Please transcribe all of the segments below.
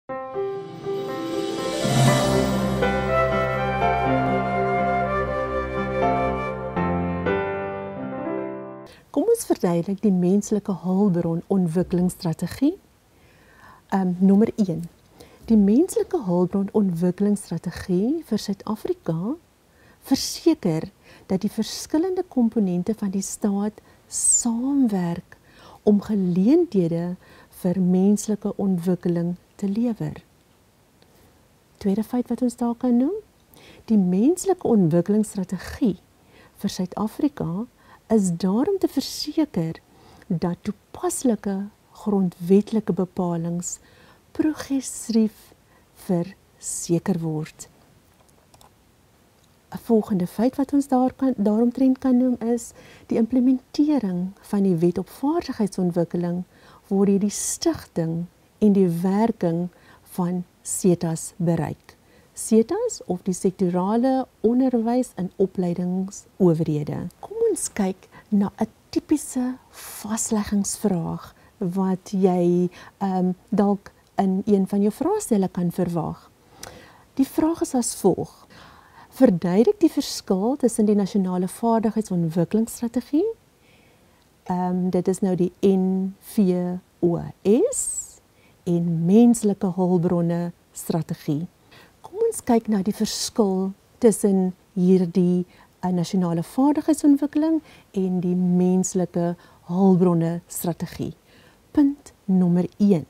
Kom ons verduidelik die menslike hulpbron ontwikkelingsstrategie. Nommer 1. Die menslike hulpbron ontwikkelingsstrategie vir Suid-Afrika verseker dat die verskillende komponente van die staat saamwerk om geleenthede vir menslike ontwikkeling te lewer. Tweede feit wat ons daar kan noem, die menslike ontwikkelingsstrategie vir Suid-Afrika is daarom te verseker dat toepaslike grondwetlike bepalings progressief verseker word. 'n Volgende feit wat ons daaromtrent kan noem is die implementering van die wet op vaardigheidsontwikkeling word deur die stigting en die werking van SETA's bereik. SETA's of die sektorale onderwys en opleidingsowerhede. Kom ons kyk na 'n tipiese vasleggingsvraag wat jy dalk in een van jou vraestelle kan verwag. Die vraag is as volg: verduidelik die verskil tussen die nasionale vaardigheidsontwikkelingsstrategie, dit is nou die NVOS, en menslike hulpbronne strategie. Kom ons kyk na die verskil tussen hierdie nasionale vaardigheidsontwikkeling en die menslike hulpbronne strategie. Punt nommer 1.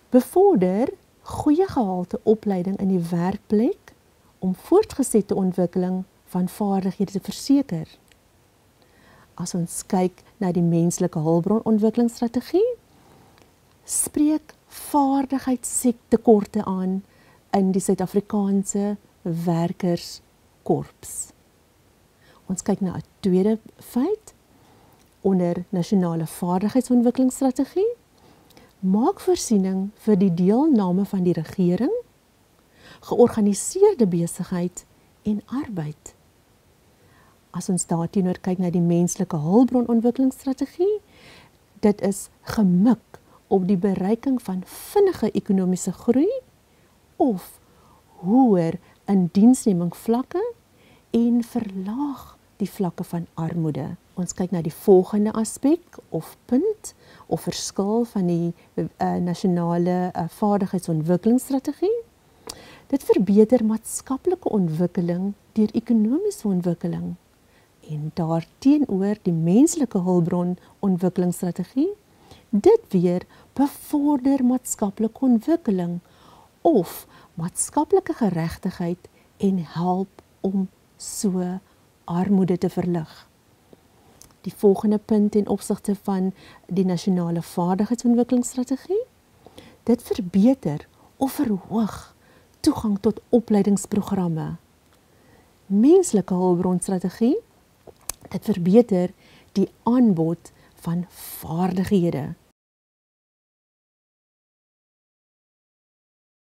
Bevorder goeie gehalte opleiding in die werkplek om voortgesette ontwikkeling van vaardighede te verseker. As ons kyk na die menslike hulpbronontwikkelingsstrategie, spreek vaardigheidstekorte aan in die Suid-Afrikaanse werkerskorps. Ons kyk na 'n tweede feit onder nasionale vaardigheidsontwikkelingsstrategie. Maak voorsiening vir die deelname van die regering, georganiseerde besigheid en arbeid. As ons daarteenoor kyk na die menslike hulpbronontwikkelingsstrategie, dit is gemik op die bereiking van vinnige ekonomiese groei of hoër indiensneming vlakke en verlaag die vlakke van armoede. Ons kyk na die volgende aspek of punt of verskil van die nasionale vaardigheidsontwikkelingsstrategie. Dit verbeter maatskaplike ontwikkeling deur ekonomiese ontwikkeling en daarteenoor die menslike hulpbron ontwikkelingsstrategie. Dit weer bevorder maatskaplike ontwikkeling of maatskaplike geregtigheid en help om so armoede te verlig. Die volgende punt ten opsigte van die nasionale vaardigheidsontwikkelingsstrategie. Dit verbeter of verhoog toegang tot opleidingsprogramme. Menslike hulpbronstrategie. Dit verbeter die aanbod van vaardighede.